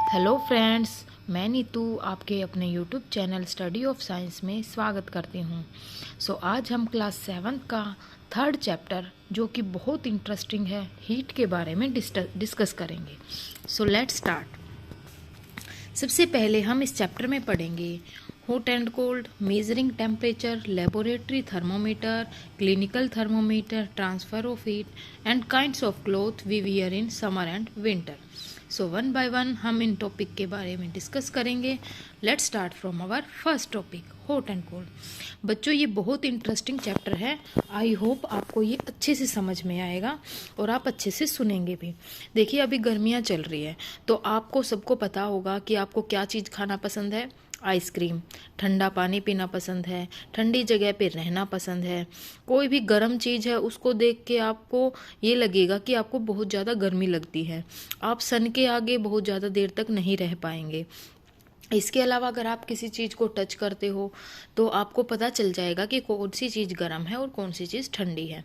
Hello friends, मैं नीतू आपके अपने YouTube channel study of science में स्वागत करती हूँ। आज हम क्लास 7 का थर्ड चैप्टर, जो कि बहुत इंटरेस्टिंग है, हीट के बारे में डिस्कस करेंगे। Let's start. सबसे पहले हम इस चैप्टर में पढ़ेंगे hot and cold, measuring temperature, laboratory thermometer, clinical thermometer, transfer of heat and kinds of cloth we wear in summer and winter. One by one हम इन टॉपिक के बारे में डिस्कस करेंगे। Let's start from our first topic, hot and cold. बच्चों, ये बहुत interesting chapter है। आई होप आपको ये अच्छे से समझ में आएगा और आप अच्छे से सुनेंगे भी। देखिए, अभी गर्मियाँ चल रही है, तो आपको सबको पता होगा कि आपको क्या चीज़ खाना पसंद है। आइसक्रीम, ठंडा पानी पीना पसंद है, ठंडी जगह पे रहना पसंद है। कोई भी गर्म चीज़ है, उसको देख के आपको ये लगेगा कि आपको बहुत ज़्यादा गर्मी लगती है। आप सन के आगे बहुत ज़्यादा देर तक नहीं रह पाएंगे। इसके अलावा अगर आप किसी चीज़ को टच करते हो तो आपको पता चल जाएगा कि कौन सी चीज़ गर्म है और कौन सी चीज़ ठंडी है।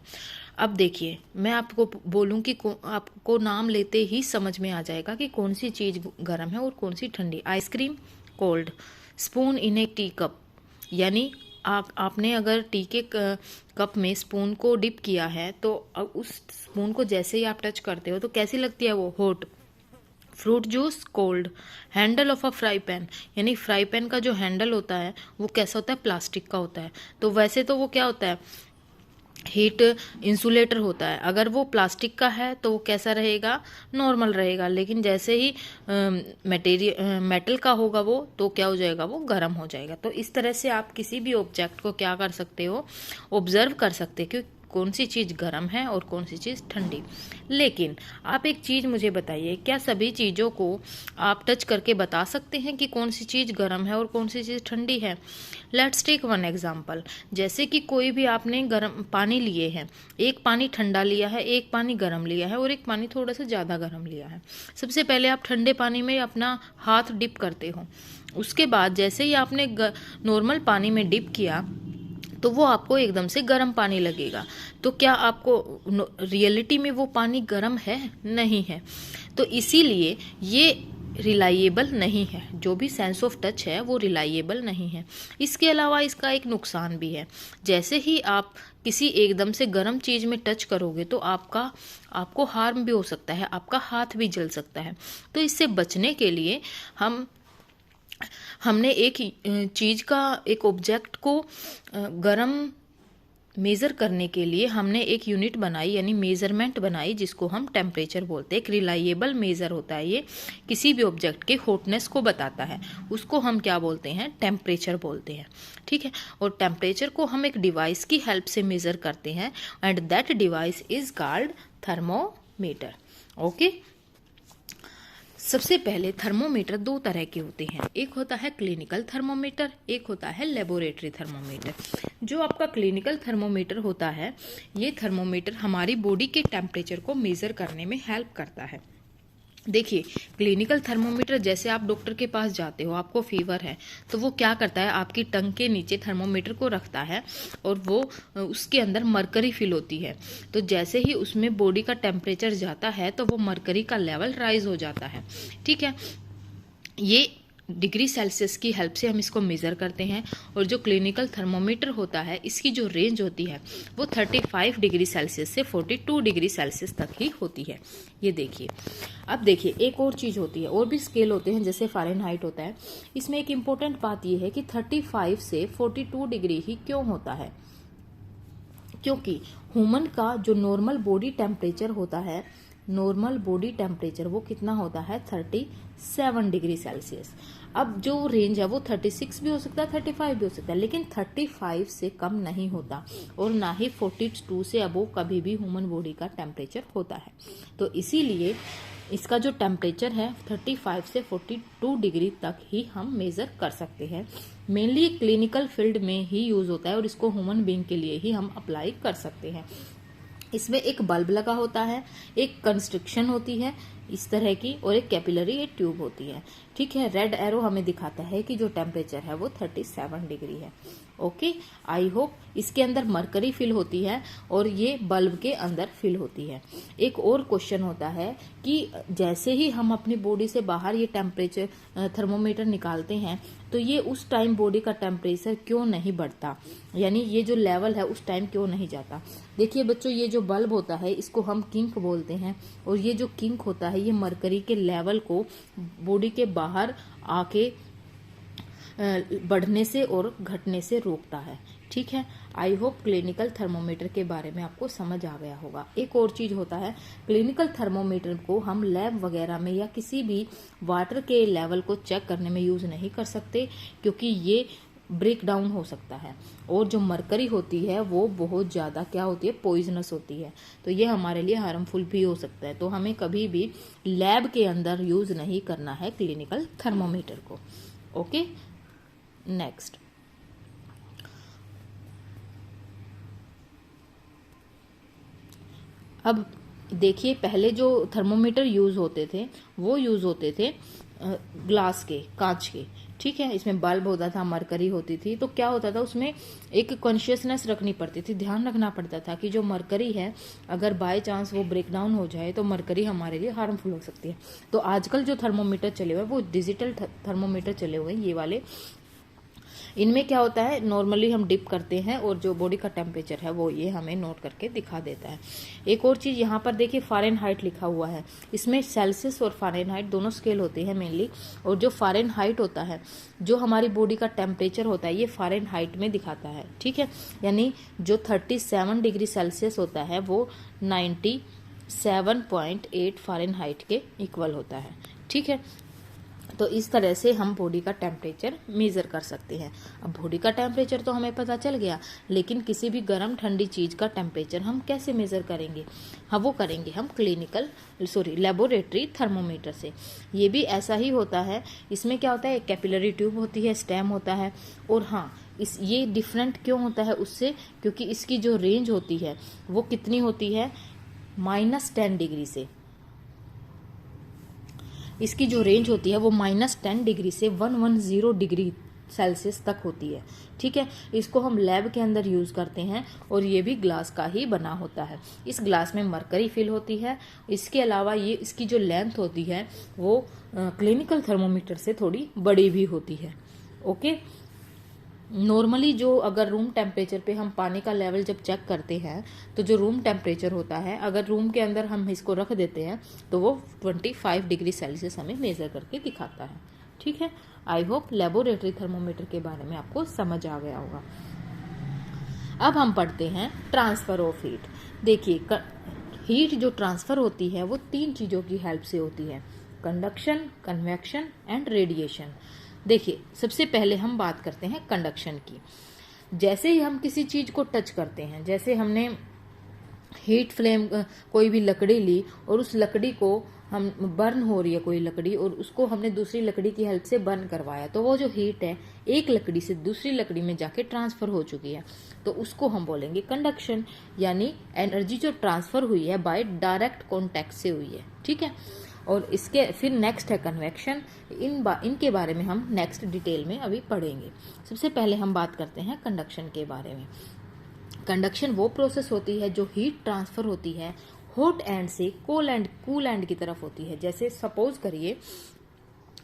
अब देखिए, मैं आपको बोलूं कि आपको नाम लेते ही समझ में आ जाएगा कि कौन सी चीज़ गर्म है और कौन सी ठंडी। Ice cream cold, spoon in A tea cup, यानी आपने अगर टी के कप में स्पून को डिप किया है तो उस स्पून को जैसे ही आप टच करते हो तो कैसी लगती है वो, hot. Fruit juice cold, handle of a fry pan, यानी फ्राई पैन का जो हैंडल होता है वो कैसा होता है, प्लास्टिक का होता है। तो वैसे तो वो क्या होता है, हीट इंसुलेटर होता है। अगर वो प्लास्टिक का है तो वो कैसा रहेगा, नॉर्मल रहेगा। लेकिन जैसे ही मेटल का होगा वो, तो क्या हो जाएगा, वो गर्म हो जाएगा। तो इस तरह से आप किसी भी ऑब्जेक्ट को क्या कर सकते हो, ऑब्जर्व कर सकते हो कि कौन सी चीज़ गर्म है और कौन सी चीज़ ठंडी। लेकिन आप एक चीज़ मुझे बताइए, क्या सभी चीज़ों को आप टच करके बता सकते हैं कि कौन सी चीज़ गर्म है और कौन सी चीज़ ठंडी है? Let's take one example. जैसे कि कोई भी आपने गर्म पानी लिए हैं, एक पानी ठंडा लिया है, एक पानी गर्म लिया है और एक पानी थोड़ा सा ज़्यादा गर्म लिया है। सबसे पहले आप ठंडे पानी में अपना हाथ डिप करते हो। उसके बाद जैसे ही आपने नॉर्मल पानी में डिप किया तो वो आपको एकदम से गर्म पानी लगेगा। तो क्या आपको रियलिटी में वो पानी गर्म है? नहीं है। तो इसीलिए ये रिलायबल नहीं है। जो भी सेंस ऑफ टच है वो रिलायबल नहीं है। इसके अलावा इसका एक नुकसान भी है। जैसे ही आप किसी एकदम से गर्म चीज़ में टच करोगे तो आपको हार्म भी हो सकता है, आपका हाथ भी जल सकता है। तो इससे बचने के लिए हमने एक चीज़ का, एक ऑब्जेक्ट को गरम मेज़र करने के लिए हमने एक यूनिट बनाई, यानी मेज़रमेंट बनाई, जिसको हम टेम्परेचर बोलते हैं। एक रिलायबल मेज़र होता है ये, किसी भी ऑब्जेक्ट के हॉटनेस को बताता है। उसको हम क्या बोलते हैं, टेम्परेचर बोलते हैं। ठीक है। और टेम्परेचर को हम एक डिवाइस की हेल्प से मेज़र करते हैं, and that device is called thermometer. Okay. सबसे पहले थर्मोमीटर दो तरह के होते हैं, एक होता है क्लिनिकल थर्मोमीटर, एक होता है लेबोरेटरी थर्मोमीटर। जो आपका क्लिनिकल थर्मोमीटर होता है, ये थर्मोमीटर हमारी बॉडी के टेम्परेचर को मेज़र करने में हेल्प करता है। देखिए, क्लिनिकल थर्मोमीटर, जैसे आप डॉक्टर के पास जाते हो, आपको फीवर है, तो वो क्या करता है, आपकी टंग के नीचे थर्मोमीटर को रखता है और वो उसके अंदर मरकरी फिल होती है। तो जैसे ही उसमें बॉडी का टेम्परेचर जाता है तो वो मरकरी का लेवल राइज हो जाता है। ठीक है। ये डिग्री सेल्सियस की हेल्प से हम इसको मेज़र करते हैं। और जो क्लिनिकल थर्मोमीटर होता है, इसकी जो रेंज होती है वो 35 डिग्री सेल्सियस से 42 डिग्री सेल्सियस तक ही होती है। ये देखिए। अब देखिए, एक और चीज़ होती है, और भी स्केल होते हैं, जैसे फ़ारेनहाइट होता है। इसमें एक इम्पोर्टेंट बात यह है कि 35 से 42 डिग्री ही क्यों होता है, क्योंकि ह्यूमन का जो नॉर्मल बॉडी टेम्परेचर होता है, नॉर्मल बॉडी टेम्परेचर वो कितना होता है, 37 डिग्री सेल्सियस। अब जो रेंज है वो 36 भी हो सकता है, 35 भी हो सकता है, लेकिन 35 से कम नहीं होता और ना ही 42 से अबोव कभी भी ह्यूमन बॉडी का टेम्परेचर होता है। तो इसीलिए इसका जो टेम्परेचर है 35 से 42 डिग्री तक ही हम मेज़र कर सकते हैं। मेनली क्लिनिकल फील्ड में ही यूज़ होता है और इसको ह्यूमन बीइंग के लिए ही हम अप्लाई कर सकते हैं। इसमें एक बल्ब लगा होता है, एक कंस्ट्रक्शन होती है, इस तरह की, और एक कैपिलरी एक ट्यूब होती है। ठीक है, रेड एरो हमें दिखाता है कि जो टेम्परेचर है वो 37 डिग्री है। ओके, आई होप इसके अंदर मरकरी फिल होती है और ये बल्ब के अंदर फिल होती है। एक और क्वेश्चन होता है कि जैसे ही हम अपनी बॉडी से बाहर ये टेम्परेचर थर्मोमीटर निकालते हैं तो ये उस टाइम बॉडी का टेम्परेचर क्यों नहीं बढ़ता, यानी ये जो लेवल है उस टाइम क्यों नहीं जाता। देखिए बच्चों, ये जो बल्ब होता है इसको हम किंक बोलते हैं, और ये जो किंक होता है ये मरकरी के लेवल को बॉडी के बाहर आके बढ़ने से और घटने से रोकता है। ठीक है, आई होप क्लिनिकल थर्मोमीटर के बारे में आपको समझ आ गया होगा। एक और चीज होता है, क्लिनिकल थर्मोमीटर को हम लैब वगैरह में या किसी भी वाटर के लेवल को चेक करने में यूज नहीं कर सकते, क्योंकि ये ब्रेक डाउन हो सकता है, और जो मरकरी होती है वो बहुत ज़्यादा क्या होती है, पॉइजनस होती है, तो ये हमारे लिए हार्मफुल भी हो सकता है। तो हमें कभी भी लैब के अंदर यूज नहीं करना है क्लिनिकल थर्मोमीटर को। ओके, नेक्स्ट, अब देखिए पहले जो थर्मोमीटर यूज होते थे वो यूज होते थे ग्लास के, कांच के। ठीक है, इसमें बल्ब होता था, मरकरी होती थी, तो क्या होता था उसमें एक कॉन्शियसनेस रखनी पड़ती थी, ध्यान रखना पड़ता था कि जो मरकरी है अगर बाय चांस वो ब्रेक डाउन हो जाए तो मरकरी हमारे लिए हार्मफुल हो सकती है। तो आजकल जो थर्मोमीटर चले हुए हैं वो डिजिटल थर्मोमीटर चले हुए हैं, ये वाले। इनमें क्या होता है, नॉर्मली हम डिप करते हैं और जो बॉडी का टेम्परेचर है वो ये हमें नोट करके दिखा देता है। एक और चीज यहाँ पर देखिए, फ़ारेनहाइट लिखा हुआ है, इसमें सेल्सियस और फ़ारेनहाइट दोनों स्केल होते हैं मेनली, और जो फ़ारेनहाइट होता है, जो हमारी बॉडी का टेम्परेचर होता है, ये फ़ारेनहाइट में दिखाता है। ठीक है, यानी जो 37 डिग्री सेल्सियस होता है वो 97.8 फ़ारेनहाइट के इक्वल होता है। ठीक है, तो इस तरह से हम बॉडी का टेम्परेचर मेज़र कर सकते हैं। अब बॉडी का टेम्परेचर तो हमें पता चल गया, लेकिन किसी भी गर्म ठंडी चीज़ का टेम्परेचर हम कैसे मेज़र करेंगे? हाँ, वो करेंगे हम लेबोरेटरी थर्मोमीटर से। ये भी ऐसा ही होता है। इसमें क्या होता है, एक कैपिलरी ट्यूब होती है, स्टेम होता है, और हाँ ये डिफरेंट क्यों होता है उससे, क्योंकि इसकी जो रेंज होती है वो कितनी होती है, -10 डिग्री से। इसकी जो रेंज होती है वो -10 डिग्री से 110 डिग्री सेल्सियस तक होती है। ठीक है, इसको हम लैब के अंदर यूज करते हैं, और ये भी ग्लास का ही बना होता है। इस ग्लास में मरकरी फिल होती है। इसके अलावा ये इसकी जो लेंथ होती है वो क्लिनिकल थर्मोमीटर से थोड़ी बड़ी भी होती है। ओके, नॉर्मली जो अगर रूम टेम्परेचर पे हम पानी का लेवल जब चेक करते हैं तो जो रूम टेम्परेचर होता है, अगर रूम के अंदर हम इसको रख देते हैं तो वो 25 डिग्री सेल्सियस हमें मेजर करके दिखाता है। ठीक है, आई होप लेबोरेटरी थर्मोमीटर के बारे में आपको समझ आ गया होगा। अब हम पढ़ते हैं ट्रांसफर ऑफ हीट। देखिए, हीट जो ट्रांसफर होती है वो 3 चीज़ों की हेल्प से होती है, कंडक्शन, कन्वेक्शन एंड रेडिएशन। देखिए, सबसे पहले हम बात करते हैं कंडक्शन की। जैसे ही हम किसी चीज को टच करते हैं, जैसे हमने हीट फ्लेम कोई भी लकड़ी ली और उस लकड़ी को हम बर्न हो रही है कोई लकड़ी, और उसको हमने दूसरी लकड़ी की हेल्प से बर्न करवाया, तो वो जो हीट है एक लकड़ी से दूसरी लकड़ी में जाके ट्रांसफर हो चुकी है, तो उसको हम बोलेंगे कंडक्शन, यानी एनर्जी जो ट्रांसफर हुई है बाय डायरेक्ट कॉन्टैक्ट से हुई है। ठीक है, और इसके फिर नेक्स्ट है कन्वेक्शन। इनके बारे में हम नेक्स्ट डिटेल में अभी पढ़ेंगे। सबसे पहले हम बात करते हैं कंडक्शन के बारे में। कंडक्शन वो प्रोसेस होती है जो हीट ट्रांसफर होती है हॉट एंड से कूल एंड की तरफ होती है। जैसे सपोज करिए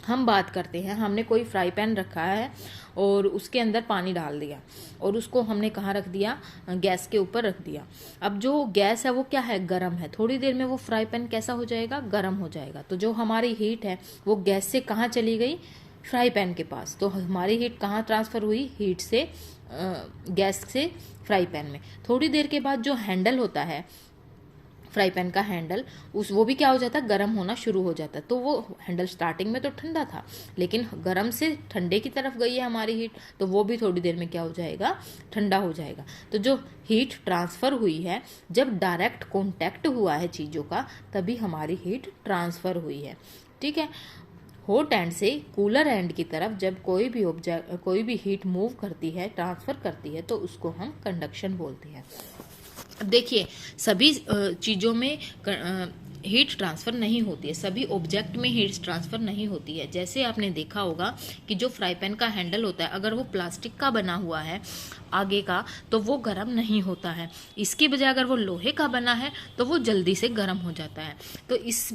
हम बात करते हैं, हमने कोई फ्राई पैन रखा है और उसके अंदर पानी डाल दिया और उसको हमने कहाँ रख दिया, गैस के ऊपर रख दिया। अब जो गैस है वो क्या है, गर्म है। थोड़ी देर में वो फ्राई पैन कैसा हो जाएगा, गर्म हो जाएगा। तो जो हमारी हीट है वो गैस से कहाँ चली गई, फ्राई पैन के पास। तो हमारी हीट कहाँ ट्रांसफर हुई, हीट से गैस से फ्राई पैन में। थोड़ी देर के बाद जो हैंडल होता है फ्राई पैन का हैंडल, वो भी क्या हो जाता है, गर्म होना शुरू हो जाता है। तो वो हैंडल स्टार्टिंग में तो ठंडा था, लेकिन गर्म से ठंडे की तरफ गई है हमारी हीट, तो वो भी थोड़ी देर में क्या हो जाएगा, ठंडा हो जाएगा। तो जो हीट ट्रांसफर हुई है, जब डायरेक्ट कॉन्टैक्ट हुआ है चीज़ों का, तभी हमारी हीट ट्रांसफर हुई है। ठीक है, हॉट एंड से कूलर एंड की तरफ जब कोई भी हीट मूव करती है, ट्रांसफर करती है, तो उसको हम कंडक्शन बोलते हैं। देखिए, सभी चीज़ों में हीट ट्रांसफ़र नहीं होती है, सभी ऑब्जेक्ट में हीट ट्रांसफ़र नहीं होती है। जैसे आपने देखा होगा कि जो फ्राई पैन का हैंडल होता है, अगर वो प्लास्टिक का बना हुआ है आगे का, तो वो गर्म नहीं होता है। इसकी बजाय अगर वो लोहे का बना है तो वो जल्दी से गर्म हो जाता है। तो इस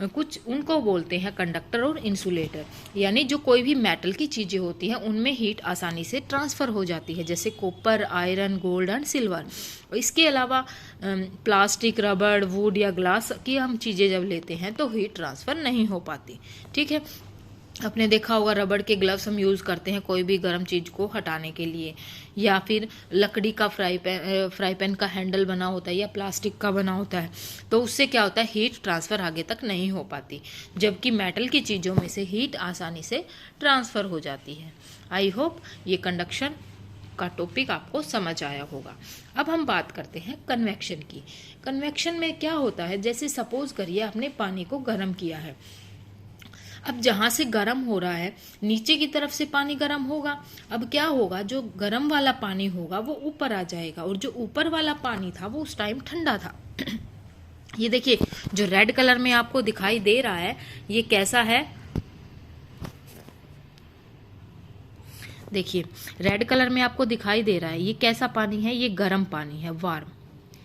कुछ उनको बोलते हैं कंडक्टर और इंसुलेटर, यानी जो कोई भी मेटल की चीज़ें होती हैं उनमें हीट आसानी से ट्रांसफ़र हो जाती है, जैसे copper, iron, gold and silver. इसके अलावा प्लास्टिक, रबड़, वुड या ग्लास की हम चीज़ें जब लेते हैं तो हीट ट्रांसफ़र नहीं हो पाती। ठीक है, आपने देखा होगा रबड़ के ग्लव्स हम यूज़ करते हैं कोई भी गर्म चीज़ को हटाने के लिए, या फिर लकड़ी का फ्राई पैन का हैंडल बना होता है या प्लास्टिक का बना होता है, तो उससे क्या होता है, हीट ट्रांसफ़र आगे तक नहीं हो पाती, जबकि मेटल की चीज़ों में से हीट आसानी से ट्रांसफ़र हो जाती है। आई होप ये कंडक्शन का टॉपिक आपको समझ आया होगा। अब हम बात करते हैं कन्वेक्शन की। कन्वेक्शन में क्या होता है, जैसे सपोज करिए आपने पानी को गर्म किया है, अब जहाँ से गर्म हो रहा है नीचे की तरफ से पानी गर्म होगा। अब क्या होगा, जो गर्म वाला पानी होगा वो ऊपर आ जाएगा, और जो ऊपर वाला पानी था वो उस टाइम ठंडा था। ये देखिए जो रेड कलर में आपको दिखाई दे रहा है ये कैसा है, देखिए रेड कलर में आपको दिखाई दे रहा है ये कैसा पानी है, ये गर्म पानी है, वार्म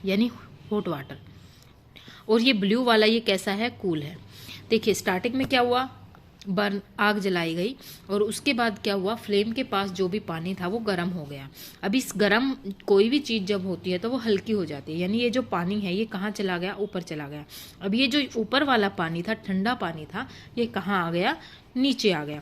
यानी हॉट वाटर। और ये ब्लू वाला ये कैसा है, कूल है। देखिए स्टार्टिंग में क्या हुआ, बर्न आग जलाई गई, और उसके बाद क्या हुआ, फ्लेम के पास जो भी पानी था वो गर्म हो गया। अब इस गर्म कोई भी चीज़ जब होती है तो वो हल्की हो जाती है, यानी ये जो पानी है ये कहाँ चला गया, ऊपर चला गया। अब ये जो ऊपर वाला पानी था, ठंडा पानी था, ये कहाँ आ गया, नीचे आ गया।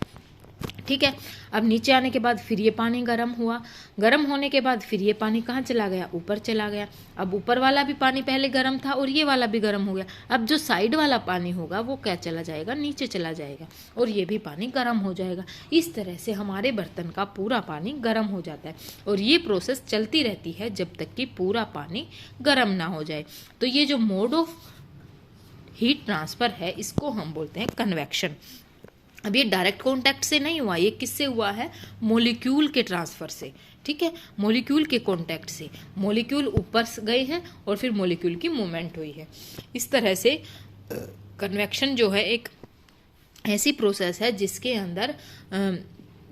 ठीक है, अब नीचे आने के बाद फिर ये पानी गर्म हुआ, गर्म होने के बाद फिर ये पानी कहाँ चला गया, ऊपर चला गया। अब ऊपर वाला भी पानी पहले गर्म था और ये वाला भी गर्म हो गया। अब जो साइड वाला पानी होगा वो क्या चला जाएगा, नीचे चला जाएगा, और ये भी पानी गर्म हो जाएगा। इस तरह से हमारे बर्तन का पूरा पानी गर्म हो जाता है, और ये प्रोसेस चलती रहती है जब तक कि पूरा पानी गर्म ना हो जाए। तो ये जो मोड ऑफ हीट ट्रांसफ़र है इसको हम बोलते हैं कन्वेक्शन। अब ये डायरेक्ट कॉन्टैक्ट से नहीं हुआ, ये किससे हुआ है, मॉलिक्यूल के ट्रांसफ़र से। ठीक है, मॉलिक्यूल के कॉन्टैक्ट से, मॉलिक्यूल ऊपर गए हैं और फिर मॉलिक्यूल की मूवमेंट हुई है। इस तरह से कन्वेक्शन जो है एक ऐसी प्रोसेस है जिसके अंदर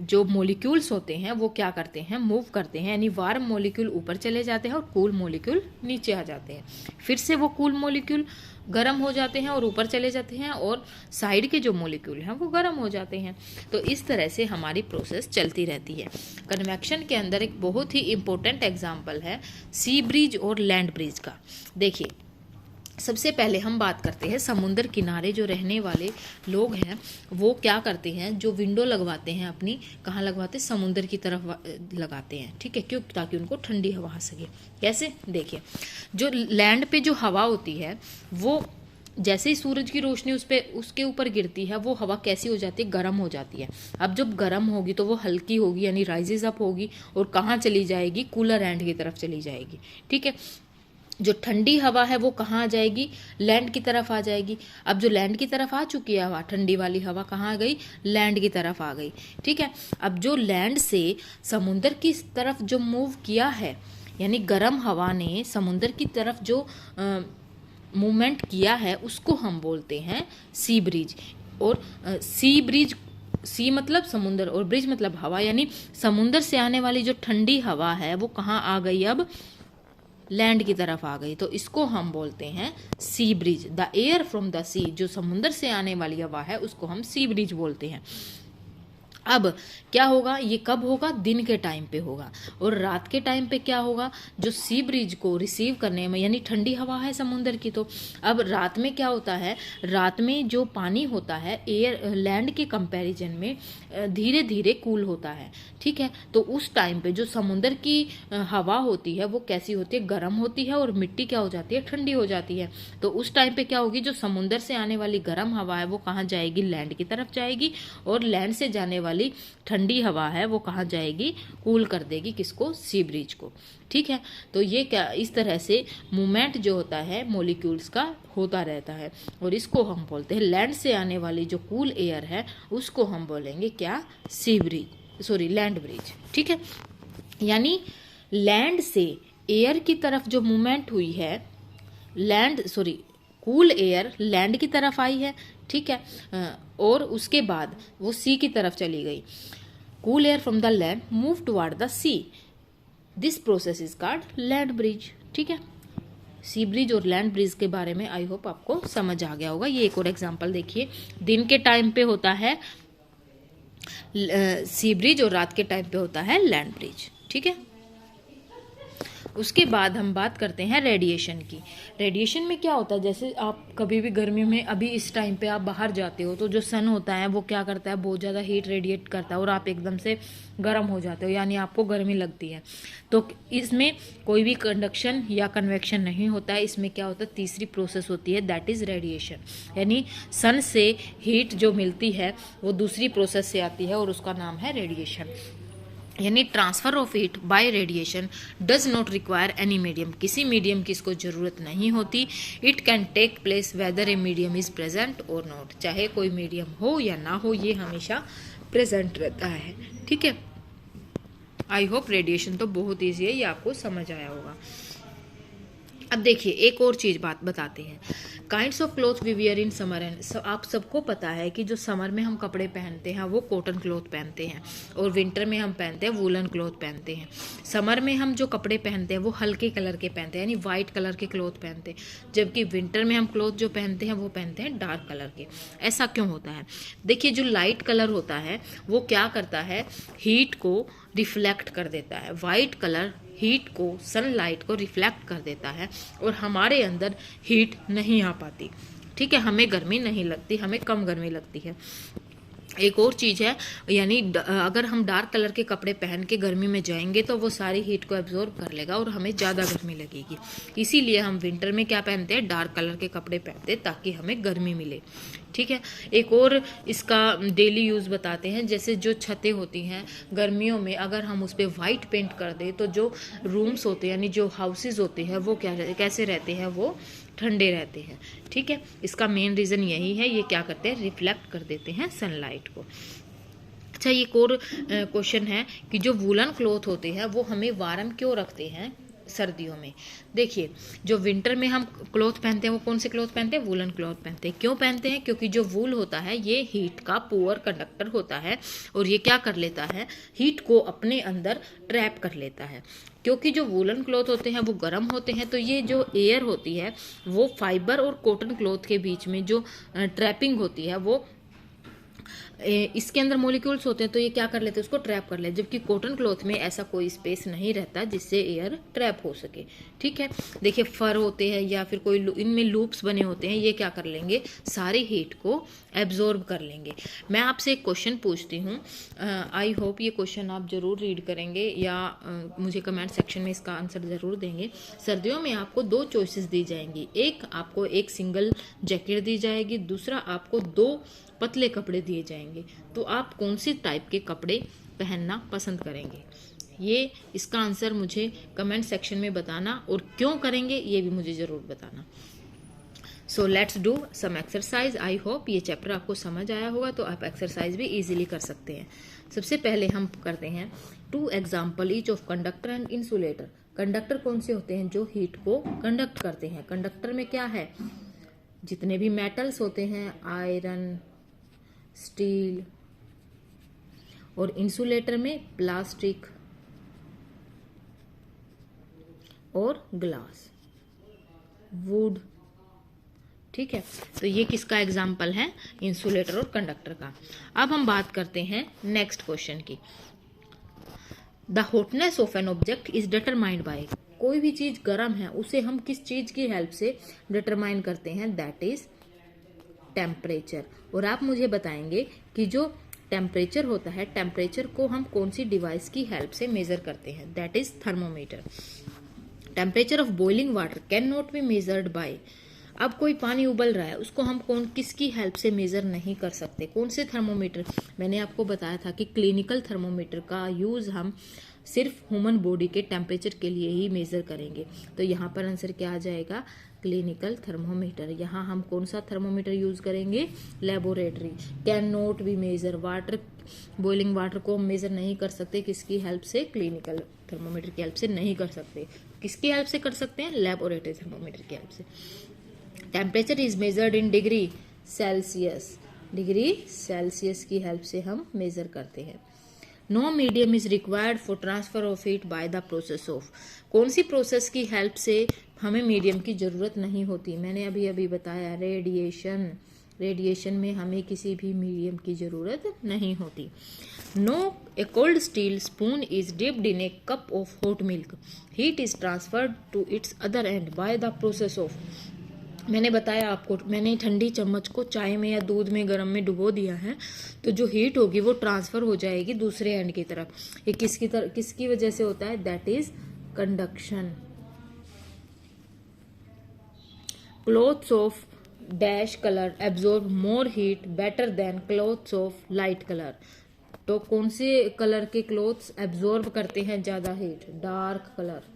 जो मॉलिक्यूल्स होते हैं वो क्या करते हैं, मूव करते हैं, यानी वार्म मॉलिक्यूल ऊपर चले जाते हैं और कूल मॉलिक्यूल नीचे आ जाते हैं। फिर से वो कूल मॉलिक्यूल गर्म हो जाते हैं और ऊपर चले जाते हैं, और साइड के जो मॉलिक्यूल हैं वो गर्म हो जाते हैं। तो इस तरह से हमारी प्रोसेस चलती रहती है। कन्वेक्शन के अंदर एक बहुत ही इम्पोर्टेंट एग्जाम्पल है सी ब्रिज और लैंड ब्रिज का। देखिए सबसे पहले हम बात करते हैं समुद्र किनारे जो रहने वाले लोग हैं वो क्या करते हैं, जो विंडो लगवाते हैं अपनी, कहाँ लगवाते हैं, समुद्र की तरफ लगाते हैं। ठीक है, क्यों, ताकि उनको ठंडी हवा आ सके। कैसे, देखिए जो लैंड पे जो हवा होती है वो जैसे ही सूरज की रोशनी उसके ऊपर गिरती है वो हवा कैसी हो जाती है, गर्म हो जाती है। अब जब गर्म होगी तो वो हल्की होगी, यानी राइजेज अप होगी, और कहाँ चली जाएगी, कूलर एंड की तरफ चली जाएगी। ठीक है, जो ठंडी हवा है वो कहाँ आ जाएगी, लैंड की तरफ आ जाएगी। अब जो लैंड की तरफ आ चुकी है हवा, ठंडी वाली हवा कहाँ आ गई, लैंड की तरफ आ गई। ठीक है, अब जो लैंड से समुद्र की तरफ जो मूव किया है, यानी गर्म हवा ने समुद्र की तरफ जो मूवमेंट किया है उसको हम बोलते हैं सी ब्रिज। और सी ब्रिज, सी मतलब समुद्र और ब्रिज मतलब हवा, यानी समुद्र से आने वाली जो ठंडी हवा है वो कहाँ आ गई, अब लैंड की तरफ आ गई, तो इसको हम बोलते हैं sea bridge. The air from the sea, जो समुद्र से आने वाली हवा है उसको हम सी ब्रिज बोलते हैं। अब क्या होगा, ये कब होगा, दिन के टाइम पे होगा, और रात के टाइम पे क्या होगा, जो सी ब्रिज को रिसीव करने में, यानी ठंडी हवा है समुद्र की, तो अब रात में क्या होता है, रात में जो पानी होता है एयर लैंड के कंपैरिजन में धीरे धीरे कूल होता है। ठीक है, तो उस टाइम पे जो समुद्र की हवा होती है वो कैसी होती है, गर्म होती है, और मिट्टी क्या हो जाती है, ठंडी हो जाती है। तो उस टाइम पे क्या होगी, जो समुद्र से आने वाली गर्म हवा है वो कहाँ जाएगी, लैंड की तरफ जाएगी, और लैंड से जाने वाली ठंडी हवा है वो कहाँ जाएगी, कूल कर देगी किसको, सी ब्रिज को। ठीक है, तो ये क्या, इस तरह से मूवमेंट जो होता है मॉलिक्यूल्स का होता रहता है, और इसको हम बोलते हैं, लैंड से आने वाली जो कूल एयर है उसको हम बोलेंगे क्या, सी ब्रिज, सॉरी लैंड ब्रिज। ठीक है, यानी लैंड से एयर की तरफ जो मूवमेंट हुई है, कूल एयर लैंड की तरफ आई है, ठीक है, और उसके बाद वो सी की तरफ चली गई। Cool air from the land move toward the sea, this process is called land breeze, ठीक है। सी ब्रिज और लैंड ब्रिज के बारे में आई होप आपको समझ आ गया होगा। ये एक और एग्जांपल देखिए, दिन के टाइम पे होता है सी ब्रिज और रात के टाइम पे होता है लैंड ब्रिज, ठीक है। उसके बाद हम बात करते हैं रेडिएशन की। रेडिएशन में क्या होता है, जैसे आप कभी भी गर्मी में अभी इस टाइम पे आप बाहर जाते हो तो जो सन होता है वो क्या करता है, बहुत ज़्यादा हीट रेडिएट करता है और आप एकदम से गर्म हो जाते हो, यानी आपको गर्मी लगती है। तो इसमें कोई भी कंडक्शन या कन्वेक्शन नहीं होता है। इसमें क्या होता है, तीसरी प्रोसेस होती है, दैट इज़ रेडिएशन, यानी सन से हीट जो मिलती है वो दूसरी प्रोसेस से आती है और उसका नाम है रेडिएशन। यानी transfer of heat by radiation does not require any medium, किसी मीडियम की इसको जरूरत नहीं होती। It can take place whether a medium is present और नॉट, चाहे कोई मीडियम हो या ना हो, ये हमेशा प्रेजेंट रहता है, ठीक है। आई होप रेडिएशन तो बहुत ईजी है, ये आपको समझ आया होगा। अब देखिए एक और चीज बात बताते हैं, kinds of cloth we wear in summer and. आप सबको पता है कि जो समर में हम कपड़े पहनते हैं वो कॉटन क्लॉथ पहनते हैं और विंटर में हम पहनते हैं वूलन क्लॉथ पहनते हैं। समर में हम जो कपड़े पहनते हैं वो हल्के कलर के पहनते हैं, यानी वाइट कलर के क्लॉथ पहनते हैं, जबकि विंटर में हम क्लॉथ जो पहनते हैं वो पहनते हैं डार्क कलर के। ऐसा क्यों होता है? देखिए जो लाइट कलर होता है वो क्या करता है, हीट को रिफ्लेक्ट कर देता है। वाइट कलर हीट को, सनलाइट को रिफ्लेक्ट कर देता है और हमारे अंदर हीट नहीं आ पाती, ठीक है, हमें गर्मी नहीं लगती, हमें कम गर्मी लगती है। एक और चीज़ है, यानी अगर हम डार्क कलर के कपड़े पहन के गर्मी में जाएंगे तो वो सारी हीट को एब्जॉर्ब कर लेगा और हमें ज़्यादा गर्मी लगेगी। इसीलिए हम विंटर में क्या पहनते हैं, डार्क कलर के कपड़े पहनते हैं ताकि हमें गर्मी मिले, ठीक है। एक और इसका डेली यूज़ बताते हैं, जैसे जो छतें होती हैं गर्मियों में अगर हम उस पर वाइट पेंट कर दें तो जो रूम्स होते हैं यानी जो हाउसेज होते हैं वो कैसे रहते हैं, वो ठंडे रहते हैं, ठीक है। इसका मेन रीज़न यही है, ये क्या करते हैं, रिफ्लेक्ट कर देते हैं सनलाइट को। अच्छा एक और क्वेश्चन है कि जो वूलन क्लॉथ होते हैं वो हमें वार्म क्यों रखते हैं सर्दियों में? देखिए जो विंटर में हम क्लॉथ पहनते हैं वो कौन से क्लॉथ पहनते हैं, वूलन क्लॉथ पहनते हैं। क्यों पहनते हैं? क्योंकि जो वूल होता है ये हीट का पुअर कंडक्टर होता है और ये क्या कर लेता है, हीट को अपने अंदर ट्रैप कर लेता है। क्योंकि जो वूलन क्लॉथ होते हैं वो गर्म होते हैं, तो ये जो एयर होती है वो फाइबर और कॉटन क्लॉथ के बीच में जो ट्रैपिंग होती है वो इसके अंदर मॉलिक्यूल्स होते हैं तो ये क्या कर लेते हैं, उसको ट्रैप कर लेते हैं। जबकि कॉटन क्लॉथ में ऐसा कोई स्पेस नहीं रहता जिससे एयर ट्रैप हो सके, ठीक है। देखिए फर होते हैं या फिर कोई इनमें लूप्स बने होते हैं, ये क्या कर लेंगे, सारी हीट को एब्जॉर्ब कर लेंगे। मैं आपसे एक क्वेश्चन पूछती हूँ, आई होप ये क्वेश्चन आप जरूर रीड करेंगे या मुझे कमेंट सेक्शन में इसका आंसर ज़रूर देंगे। सर्दियों में आपको दो चॉइसेस दी जाएंगी, एक आपको एक सिंगल जैकेट दी जाएगी, दूसरा आपको दो पतले कपड़े दिए जाएंगे। तो आप कौन सी टाइप के कपड़े पहनना पसंद करेंगे? ये इसका आंसर मुझे कमेंट सेक्शन में बताना और क्यों करेंगे ये भी मुझे ज़रूर बताना। So let's do some exercise. I hope ये चैप्टर आपको समझ आया होगा, तो आप एक्सरसाइज भी इजीली कर सकते हैं। सबसे पहले हम करते हैं 2 example each of conductor and insulator. Conductor कौन से होते हैं, जो हीट को कंडक्ट करते हैं। कंडक्टर में क्या है, जितने भी मेटल्स होते हैं, आयरन, स्टील, और इंसुलेटर में प्लास्टिक और ग्लास, वुड, ठीक है। तो ये किसका एग्जाम्पल है, इंसुलेटर और कंडक्टर का। अब हम बात करते हैं नेक्स्ट क्वेश्चन की। The hotness of an object is determined by. कोई भी चीज गर्म है उसे हम किस चीज की हेल्प से डिटरमाइन करते हैं, दैट इज टेम्परेचर। और आप मुझे बताएंगे कि जो टेम्परेचर होता है, टेम्परेचर को हम कौन सी डिवाइस की हेल्प से मेजर करते हैं, that is thermometer. Temperature of boiling water can not be measured by. अब कोई पानी उबल रहा है उसको हम किसकी हेल्प से मेजर नहीं कर सकते, कौन से थर्मोमीटर? मैंने आपको बताया था कि क्लिनिकल थर्मोमीटर का यूज हम सिर्फ ह्यूमन बॉडी के टेम्परेचर के लिए ही मेजर करेंगे। तो यहाँ पर आंसर क्या आ जाएगा, क्लिनिकल थर्मोमीटर। यहाँ हम कौन सा थर्मोमीटर यूज करेंगे, laboratory. Can not be measure, water, boiling water को हम मेजर नहीं कर सकते, किसकी हेल्प से, क्लिनिकल थर्मोमीटर की हेल्प से नहीं कर सकते। किसकी हेल्प से कर सकते हैं, लेबोरेटरी थर्मोमीटर की हेल्प से। Temperature is measured in degree Celsius, degree Celsius की हेल्प से हम मेजर करते हैं। No medium is required for transfer of heat by the process of, कौन सी प्रोसेस की हेल्प से हमें मीडियम की जरूरत नहीं होती? मैंने अभी अभी बताया, रेडिएशन, रेडिएशन में हमें किसी भी मीडियम की जरूरत नहीं होती। No a cold steel spoon is dipped in a cup of hot milk, heat is transferred to its other end by the process of, मैंने बताया आपको, मैंने ठंडी चम्मच को चाय में या दूध में गर्म में डुबो दिया है, तो जो हीट होगी वो ट्रांसफर हो जाएगी दूसरे एंड की तरफ। ये किसकी वजह से होता है? That is conduction. Clothes of dash colour absorb more heat better than clothes of light colour, तो कौन से कलर के क्लोथ्स एब्जॉर्ब करते हैं ज्यादा हीट? Dark colour.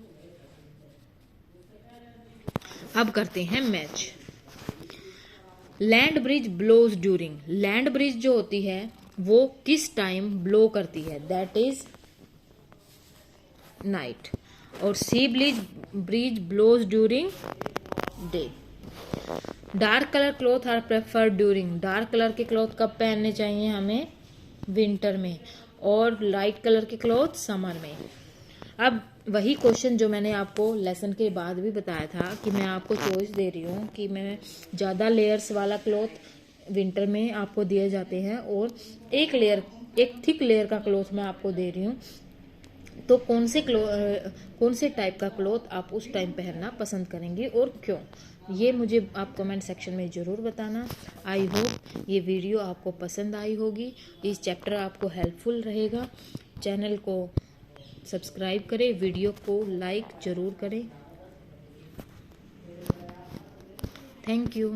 अब करते हैं match. Land breeze blows during, land breeze जो होती है वो किस टाइम ब्लो करती है? That is night. और sea breeze blows during day. Dark colour cloth are preferred during, dark colour के क्लॉथ कब पहनने चाहिए हमें? विंटर में। और लाइट कलर के क्लॉथ समर में। अब वही क्वेश्चन जो मैंने आपको लेसन के बाद भी बताया था कि मैं आपको चॉइस दे रही हूँ कि मैं ज़्यादा लेयर्स वाला क्लॉथ विंटर में आपको दिए जाते हैं और एक थिक लेयर का क्लॉथ मैं आपको दे रही हूँ, तो कौन से टाइप का क्लॉथ आप उस टाइम पहनना पसंद करेंगे और क्यों? ये मुझे आप कमेंट सेक्शन में ज़रूर बताना। आई होप ये वीडियो आपको पसंद आई होगी, इस चैप्टर आपको हेल्पफुल रहेगा। चैनल को सब्सक्राइब करें, वीडियो को लाइक ज़रूर करें। Thank you.